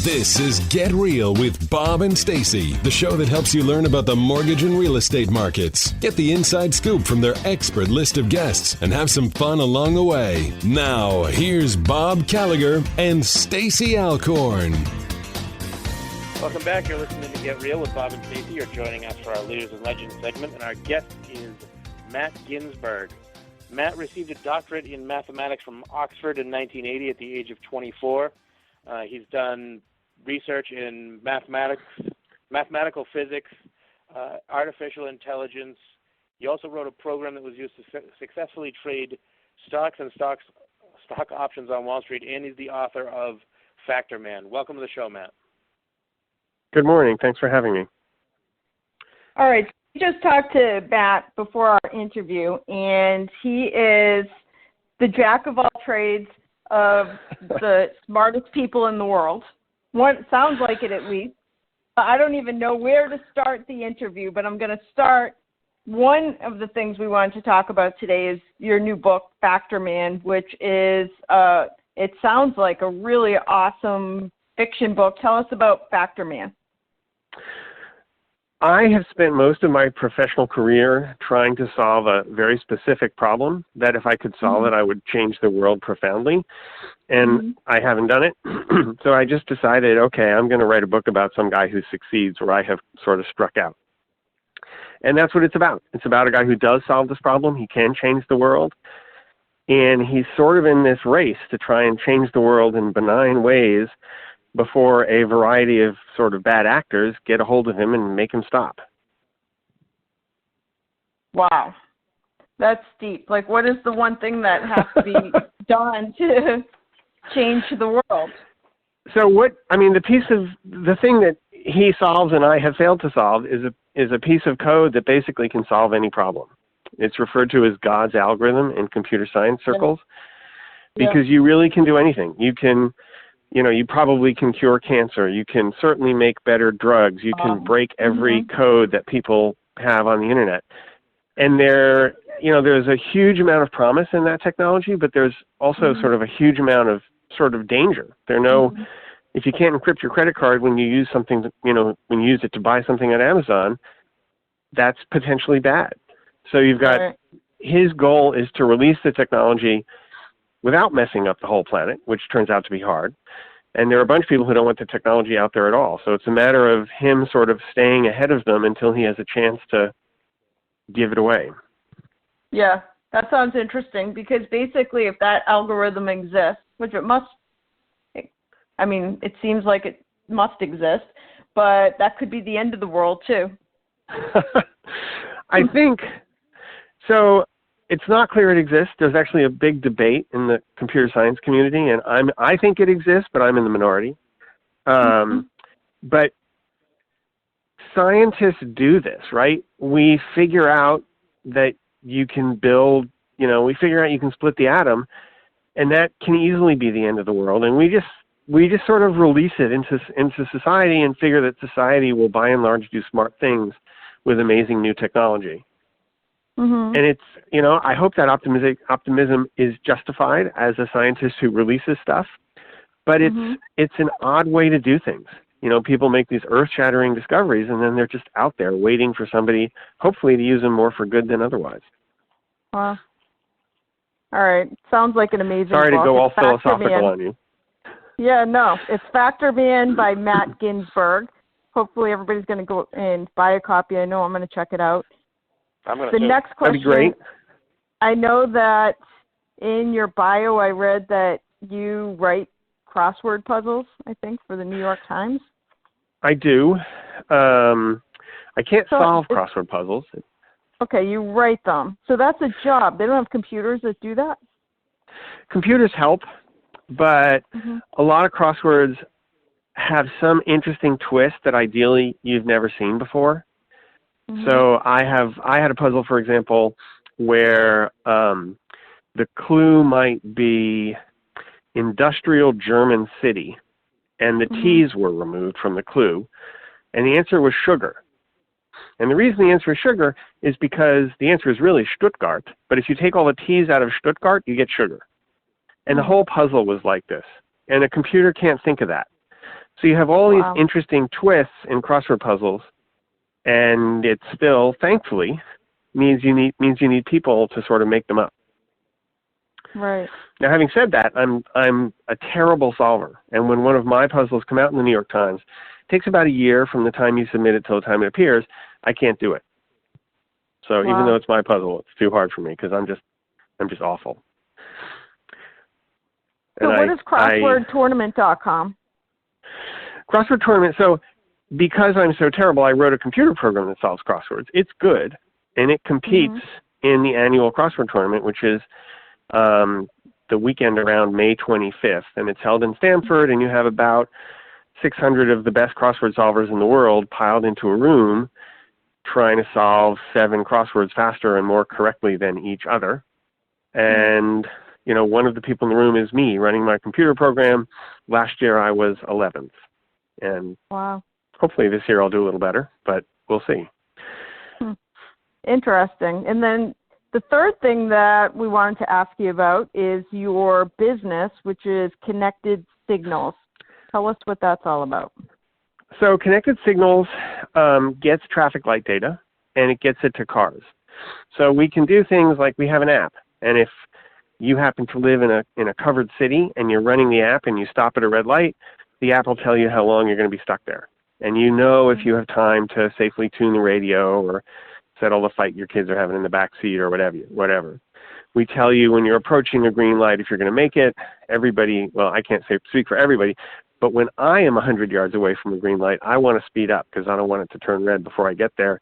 This is Get Real with Bob and Stacy, the show that helps you learn about the mortgage and real estate markets. Get the inside scoop from their expert list of guests and have some fun along the way. Now, here's Bob Gallagher and Stacy Alcorn. Welcome back. You're listening to Get Real with Bob and Stacy. You're joining us for our Leaders and Legends segment, and our guest is Matt Ginsberg. Matt received a doctorate in mathematics from Oxford in 1980 at the age of 24. He's done research in mathematics, mathematical physics, artificial intelligence. He also wrote a program that was used to successfully trade stocks and stock options on Wall Street, and he's the author of Factor Man. Welcome to the show, Matt. Good morning. Thanks for having me. All right. We just talked to Matt before our interview, and he is the jack of all trades of the smartest people in the world. One sounds like it, at least. I don't even know where to start the interview, but I'm going to start. One of the things we wanted to talk about today is your new book, Factor Man, which is, it sounds like a really awesome fiction book. Tell us about Factor Man. I have spent most of my professional career trying to solve a very specific problem that if I could solve it, I would change the world profoundly. And I haven't done it. So I just decided, okay, I'm going to write a book about some guy who succeeds where I have sort of struck out. And that's what it's about. It's about a guy who does solve this problem. He can change the world. And he's sort of in this race to try and change the world in benign ways before a variety of sort of bad actors get a hold of him and make him stop. Wow. That's deep. Like, what is the one thing that has to be done to change the world? So the thing that he solves and I have failed to solve is a piece of code that basically can solve any problem. It's referred to as God's algorithm in computer science circles because you really can do anything. You probably can cure cancer. You can certainly make better drugs. You can break every code that people have on the internet. And there's a huge amount of promise in that technology, but there's also sort of a huge amount of sort of danger. If you can't encrypt your credit card when you use something, when you use it to buy something on Amazon, that's potentially bad. So you've got his goal is to release the technology without messing up the whole planet, which turns out to be hard. And there are a bunch of people who don't want the technology out there at all. So it's a matter of him sort of staying ahead of them until he has a chance to give it away. Yeah, that sounds interesting because basically if that algorithm exists, which it must, it seems like it must exist, but that could be the end of the world too. I think so. It's not clear it exists. There's actually a big debate in the computer science community, and I think it exists, but I'm in the minority. But scientists do this, right? We figure out that you can build, we figure out you can split the atom, and that can easily be the end of the world. And we just sort of release it into society and figure that society will by and large do smart things with amazing new technology. And it's, I hope that optimism is justified as a scientist who releases stuff, but it's an odd way to do things. People make these earth-shattering discoveries, and then they're just out there waiting for somebody, hopefully, to use them more for good than otherwise. Wow. All right. Sounds like an amazing Sorry book. to go all It's Factor philosophical Man. on you. Yeah, no. It's Factor Man by Matt Ginsberg. Hopefully everybody's going to go and buy a copy. I know I'm going to check it out. The next question, that'd be great. I know that in your bio I read that you write crossword puzzles, I think, for the New York Times. I do. I can't solve crossword puzzles. Okay, you write them. So that's a job. They don't have computers that do that? Computers help, but a lot of crosswords have some interesting twist that ideally you've never seen before. So I had a puzzle, for example, where the clue might be industrial German city, and the T's were removed from the clue, and the answer was sugar. And the reason the answer is sugar is because the answer is really Stuttgart, but if you take all the T's out of Stuttgart, you get sugar. And the whole puzzle was like this. And a computer can't think of that. So you have all Wow. these interesting twists in crossword puzzles, and it still, thankfully, means you need people to sort of make them up. Right. Now, having said that, I'm a terrible solver, and when one of my puzzles come out in the New York Times, it takes about a year from the time you submit it till the time it appears. I can't do it. So Wow. even though it's my puzzle, it's too hard for me because I'm just awful. So And what is crosswordtournament.com? Crossword Tournament, so because I'm so terrible, I wrote a computer program that solves crosswords. It's good, and it competes in the annual crossword tournament, which is the weekend around May 25th, and it's held in Stanford, and you have about 600 of the best crossword solvers in the world piled into a room trying to solve 7 crosswords faster and more correctly than each other. And, you know, one of the people in the room is me running my computer program. Last year I was 11th. And Wow. hopefully this year I'll do a little better, but we'll see. Interesting. And then the third thing that we wanted to ask you about is your business, which is Connected Signals. Tell us what that's all about. So Connected Signals gets traffic light data, and it gets it to cars. So we can do things like we have an app, and if you happen to live in a covered city and you're running the app and you stop at a red light, the app will tell you how long you're going to be stuck there. And you know if you have time to safely tune the radio or settle the fight your kids are having in the back seat or whatever. We tell you when you're approaching a green light if you're going to make it. Everybody, well, I can't speak for everybody, but when I am 100 yards away from a green light, I want to speed up because I don't want it to turn red before I get there.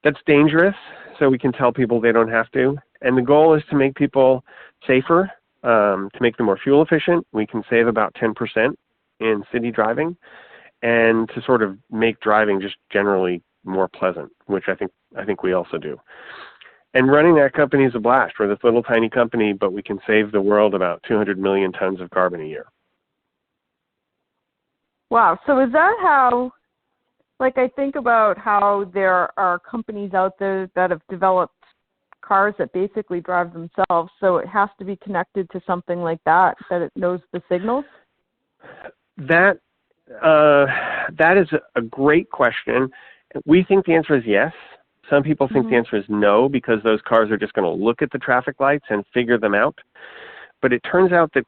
That's dangerous, so we can tell people they don't have to. And the goal is to make people safer, to make them more fuel efficient. We can save about 10% in city driving, and to sort of make driving just generally more pleasant, which I think we also do. And running that company is a blast. We're this little tiny company, but we can save the world about 200 million tons of carbon a year. Wow. So is that how, like, I think about how there are companies out there that have developed cars that basically drive themselves, so it has to be connected to something like that it knows the signals? That is a great question. We think the answer is yes. Some people think the answer is no, because those cars are just going to look at the traffic lights and figure them out. But it turns out that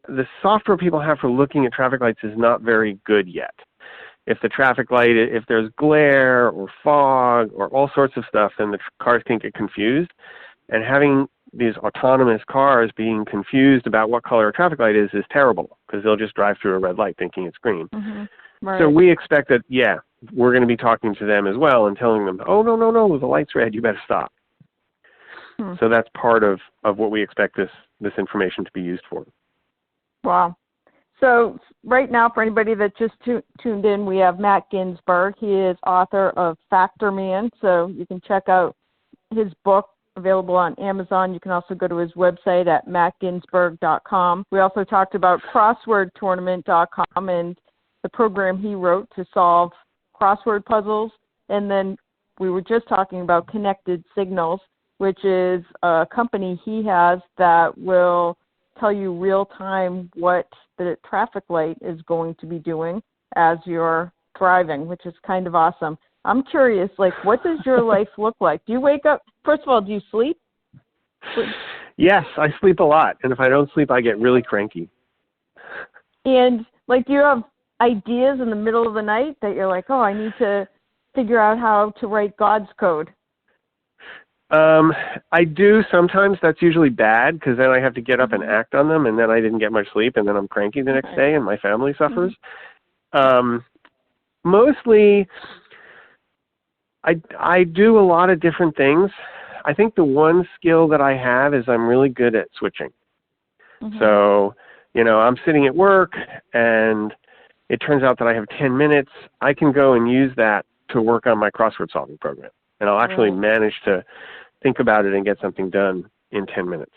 the software people have for looking at traffic lights is not very good yet. If the traffic light, if there's glare or fog or all sorts of stuff, then the cars can get confused. And having these autonomous cars being confused about what color a traffic light is terrible, because they'll just drive through a red light thinking it's green. Right. So we expect that, we're going to be talking to them as well and telling them, oh, no, the light's red, you better stop. So that's part of what we expect this information to be used for. Wow. So right now, for anybody that just tuned in, we have Matt Ginsberg. He is author of Factor Man, so you can check out his book, available on Amazon. You can also go to his website at mattginsberg.com. We also talked about crosswordtournament.com and the program he wrote to solve crossword puzzles. And then we were just talking about Connected Signals, which is a company he has that will tell you real time what the traffic light is going to be doing as you're driving, which is kind of awesome. I'm curious, like, what does your life look like? Do you wake up, first of all, do you sleep? Yes, I sleep a lot. And if I don't sleep, I get really cranky. And, like, do you have ideas in the middle of the night that you're like, oh, I need to figure out how to write God's code? I do sometimes. That's usually bad, because then I have to get up and act on them, and then I didn't get much sleep, and then I'm cranky the next day, and my family suffers. Mostly, I do a lot of different things. I think the one skill that I have is I'm really good at switching. So, I'm sitting at work, and it turns out that I have 10 minutes. I can go and use that to work on my crossword solving program, and I'll actually manage to think about it and get something done in 10 minutes.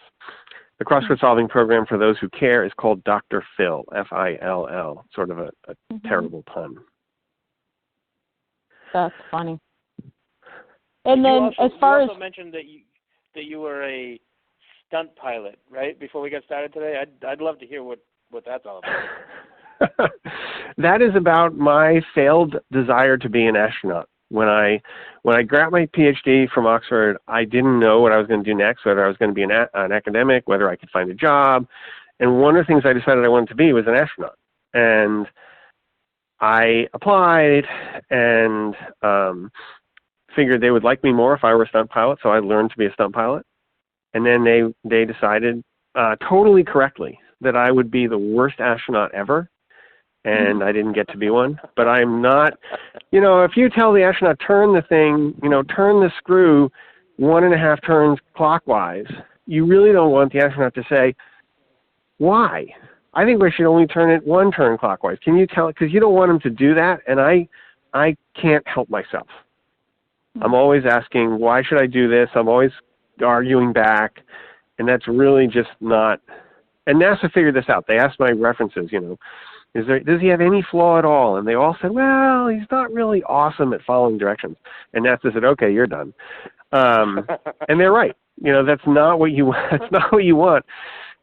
The crossword solving program, for those who care, is called Dr. Phil, F-I-L-L, sort of a terrible pun. That's funny. And then you also as mentioned that you were a stunt pilot, right? Before we got started today, I'd love to hear what that's all about. That is about my failed desire to be an astronaut. When I got my PhD from Oxford, I didn't know what I was going to do next, whether I was going to be an academic, whether I could find a job. And one of the things I decided I wanted to be was an astronaut. And I applied and figured they would like me more if I were a stunt pilot, so I learned to be a stunt pilot. And then they decided totally correctly that I would be the worst astronaut ever, and I didn't get to be one. But I'm not, if you tell the astronaut, turn the screw 1.5 turns clockwise, you really don't want the astronaut to say, why? I think we should only turn it 1 turn clockwise. Can you tell? Because you don't want him to do that, and I can't help myself. I'm always asking, why should I do this? I'm always arguing back, and that's really just not. And NASA figured this out. They asked my references, does he have any flaw at all? And they all said, well, he's not really awesome at following directions. And NASA said, okay, you're done. And they're right. That's not what you want.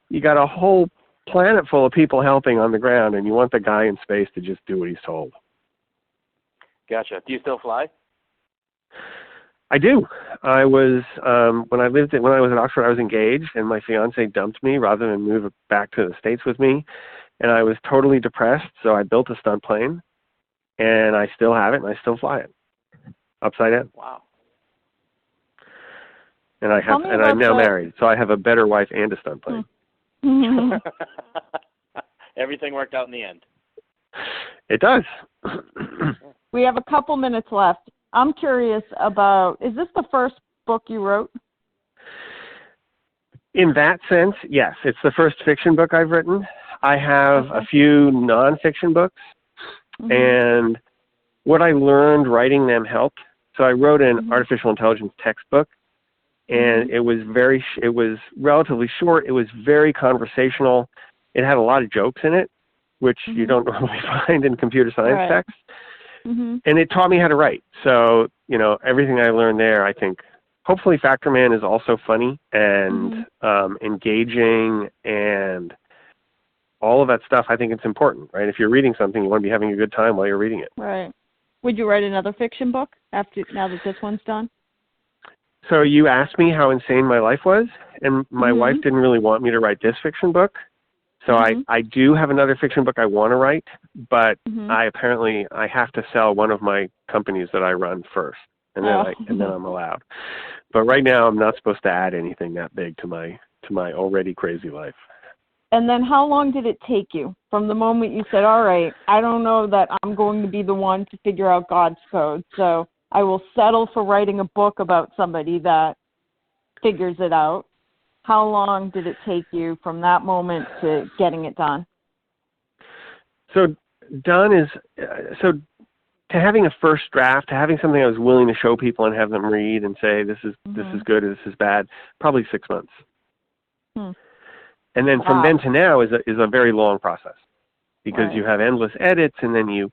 You got a whole planet full of people helping on the ground, and you want the guy in space to just do what he's told. Gotcha. Do you still fly? I do. I was when I was at Oxford, I was engaged, and my fiance dumped me rather than move back to the States with me, and I was totally depressed. So I built a stunt plane, and I still have it, and I still fly it upside down. Wow. And I'm now married, so I have a better wife and a stunt plane. Everything worked out in the end. It does. We have a couple minutes left. I'm curious about, is this the first book you wrote? In that sense, yes. It's the first fiction book I've written. I have a few nonfiction books, and what I learned writing them helped. So I wrote an artificial intelligence textbook, and it was relatively short. It was very conversational. It had a lot of jokes in it, which you don't normally find in computer science texts. And it taught me how to write. So, everything I learned there, I think, hopefully Factor Man is also funny and engaging and all of that stuff. I think it's important, right? If you're reading something, you want to be having a good time while you're reading it. Right. Would you write another fiction book now that this one's done? So you asked me how insane my life was, and my wife didn't really want me to write this fiction book. So I do have another fiction book I want to write, but I have to sell one of my companies that I run first, and then I'm allowed. But right now I'm not supposed to add anything that big to my already crazy life. And then how long did it take you from the moment you said, all right, I don't know that I'm going to be the one to figure out God's code, so I will settle for writing a book about somebody that figures it out? How long did it take you from that moment to getting it done? So to having a first draft, to having something I was willing to show people and have them read and say, this is good, this is bad, probably 6 months. And then from then to now is a very long process, because you have endless edits, and then you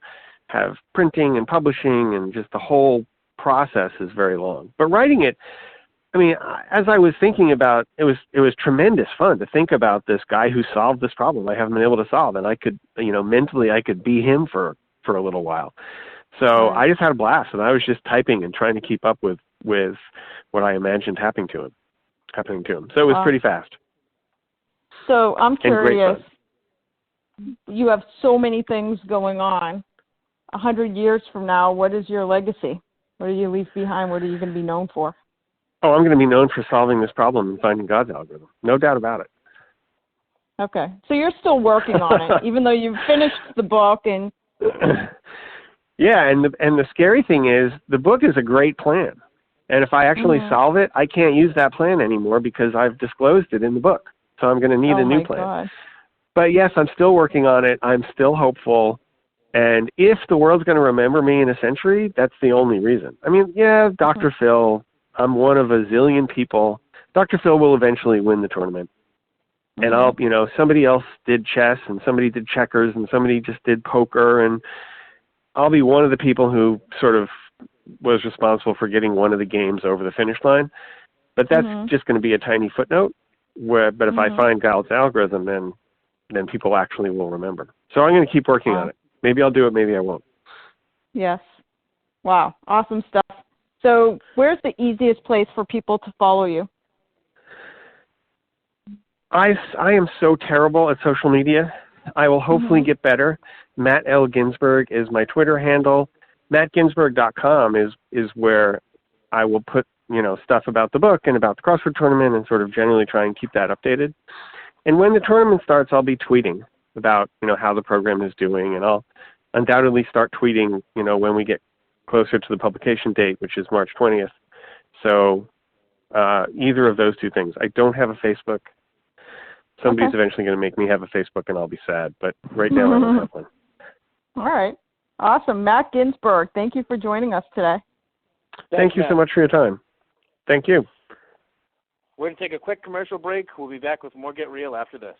have printing and publishing, and just the whole process is very long. But writing it, I mean, as I was thinking about it, was tremendous fun to think about this guy who solved this problem I haven't been able to solve, and I could, mentally I could be him for a little while. So I just had a blast, and I was just typing and trying to keep up with what I imagined happening to him. So it was pretty fast. So I'm curious, you have so many things going on. 100 years from now, what is your legacy? What do you leave behind? What are you going to be known for? Oh, I'm going to be known for solving this problem and finding God's algorithm. No doubt about it. Okay. So you're still working on it, even though you've finished the book and... Yeah, and the scary thing is the book is a great plan. And if I actually solve it, I can't use that plan anymore because I've disclosed it in the book. So I'm going to need a new plan. God. But yes, I'm still working on it. I'm still hopeful. And if the world's going to remember me in a century, that's the only reason. I mean, yeah, Dr. Phil, I'm one of a zillion people. Dr. Phil will eventually win the tournament. And somebody else did chess, and somebody did checkers, and somebody just did poker, and I'll be one of the people who sort of was responsible for getting one of the games over the finish line. But that's just going to be a tiny footnote. But if I find God's algorithm, then people actually will remember. So I'm going to keep working on it. Maybe I'll do it, maybe I won't. Yes. Wow. Awesome stuff. So where's the easiest place for people to follow you? I am so terrible at social media. I will hopefully get better. Matt L. Ginsberg is my Twitter handle. MattGinsberg.com is where I will put, stuff about the book and about the CrossFit tournament and sort of generally try and keep that updated. And when the tournament starts, I'll be tweeting about, how the program is doing, and I'll undoubtedly start tweeting, when we get closer to the publication date, which is March 20th. So either of those two things. I don't have a Facebook. Somebody's eventually going to make me have a Facebook, and I'll be sad. But right now, I don't have one. All right. Awesome. Matt Ginsberg, thank you for joining us today. Thank you so much for your time. Thank you. We're going to take a quick commercial break. We'll be back with more Get Real after this.